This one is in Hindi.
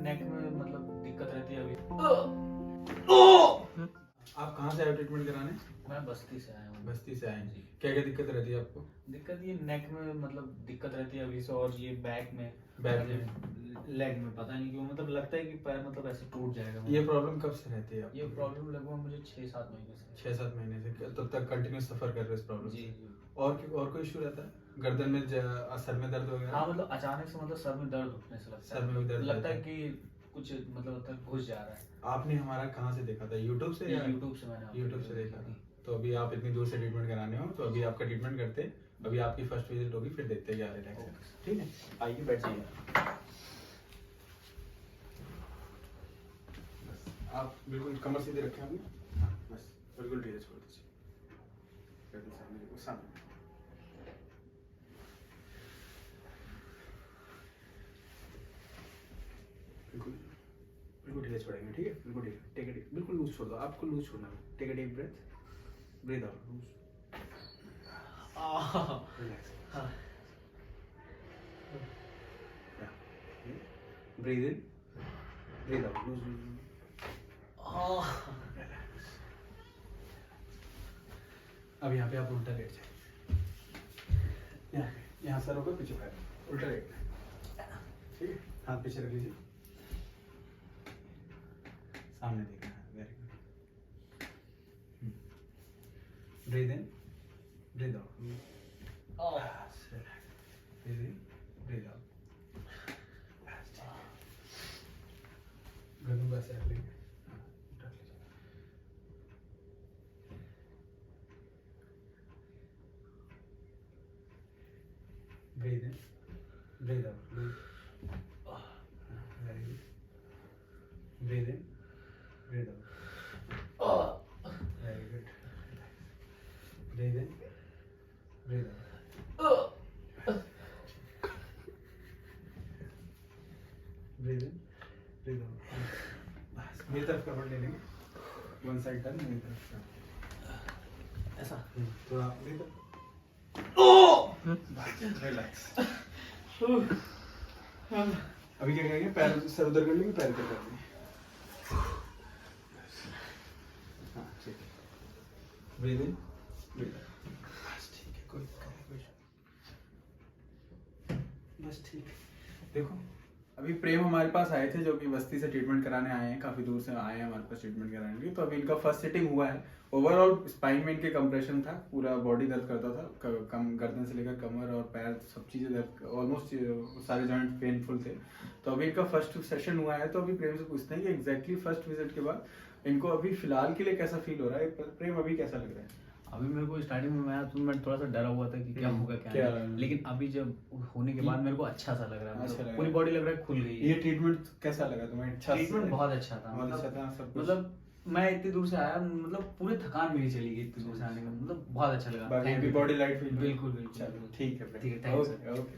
नेक में मतलब दिक्कत रहती है अभी। आप कहाँ से आए ट्रीटमेंट कराने? मैं बस्ती से आया हूँ। बस्ती से आए जी। क्या क्या दिक्कत रहती है आपको? दिक्कत ये नेक में मतलब दिक्कत रहती है अभी से, और ये बैक में लेग में पता नहीं क्यों मतलब लगता है कि पैर मतलब ऐसे टूट जाएगा। ये प्रॉब्लम कब से रहती है आपको? ये प्रॉब्लम लगभग मुझे 6-7 महीने से। 6-7 महीने से तब तक कंटिन्यूस सफर कर रहे हो इस प्रॉब्लम जी से? जी। और कोई इशू रहता है? गर्दन में सर में दर्द वगैरह? हाँ मतलब अचानक से मतलब सर में दर्द उठने से लगता है। सर में भी दर्द लगता है रहता कि कुछ मतलब होता है घुस जा रहा है। आपने हमारा कहाँ से देखा था? यूट्यूब से या? यूट्यूब से मैंने यूट्यूब से देखा था। तो अभी आप इतनी दूर से ट्रीटमेंट कराने हो तो अभी आपका ट्रीटमेंट करते हैं। अभी आपकी फर्स्ट विजिट होगी, फिर देखते हैं क्या रिलैक्स है। ठीक है, आइए बैठ जाइए। बस आप बिल्कुल कमर सीधे रखें अपनी। हाँ बस बिल्कुल ढीले छोड़ दीजिए। गर्दन सामने देखो, सामने। बिल्कुल बिल्कुल ढीले छोड़ेंगे, ठीक है? बिल्कुल ढीले। टेक इट, बिल्कुल लूज छोड़ दो। आपको लूज छोड़ना है। Take a deep breath, breathe out, loose, relax. Breathe in, breathe out, loose loose. अब यहाँ पे आप उल्टा लेट जाए। यहाँ सर होकर पीछे पैर, उल्टा लेटना है, ठीक है? हाथ पीछे रख लीजिए, सामने देखना है। Very good. Breath in, breathe out, breath in, breathe out. गर्दन को ऐसे रख लेंगे, हाँ, रख लीजिए। Breath in, breathe out, loose, very good. Breath in, breathe out, very good. Breath in, breathe out. Breath in, breathe out. बस मेरी तरफ कवर ले लेंगे, वन साइड टर्न, मेरी तरफ ऐसा थोड़ा मेरी तरफ। रिलैक्स। अभी क्या करेंगे? पैर सर उधर कर लेंगे, पैर इधर कर लेंगे। हाँ ठीक है। Breathe in, breathe out. बस ठीक है, कोई बस ठीक है। देखो अभी प्रेम हमारे पास आए थे, जो कि बस्ती से ट्रीटमेंट कराने आए हैं, काफ़ी दूर से आए हैं हमारे पास ट्रीटमेंट कराने के लिए। तो अभी इनका फर्स्ट सिटिंग हुआ है। ओवरऑल स्पाइन में इनके कंप्रेशन था, पूरा बॉडी दर्द करता था, कम गर्दन से लेकर कमर और पैर सब चीज़ें दर्द, ऑलमोस्ट सारे जॉइंट पेनफुल थे। तो अभी इनका फर्स्ट सेशन हुआ है। तो अभी प्रेम से पूछते हैं कि एग्जैक्टली फर्स्ट विजिट के बाद इनको अभी फिलहाल के लिए कैसा फील हो रहा है? प्रेम अभी कैसा लग रहा है? अभी मेरे को स्टार्टिंग में आया तो मैं थोड़ा सा डरा हुआ था कि क्या होगा क्या नहीं। लेकिन अभी जब होने के बाद मेरे को अच्छा सा लग रहा है, मतलब पूरी बॉडी लग रहा है खुल गई है। ये ट्रीटमेंट कैसा लगा तुम्हें? अच्छा, ट्रीटमेंट बहुत अच्छा था। बहुत अच्छा था सब कुछ। मतलब मैं इतनी दूर से आया, मतलब पूरी थकान मेरी चली गई इतनी दूर से आने का, मतलब बहुत अच्छा लगा। बाकी बॉडी लाइट फील? बिल्कुल बिल्कुल। ठीक है, ठीक है, थैंक्स। ओके।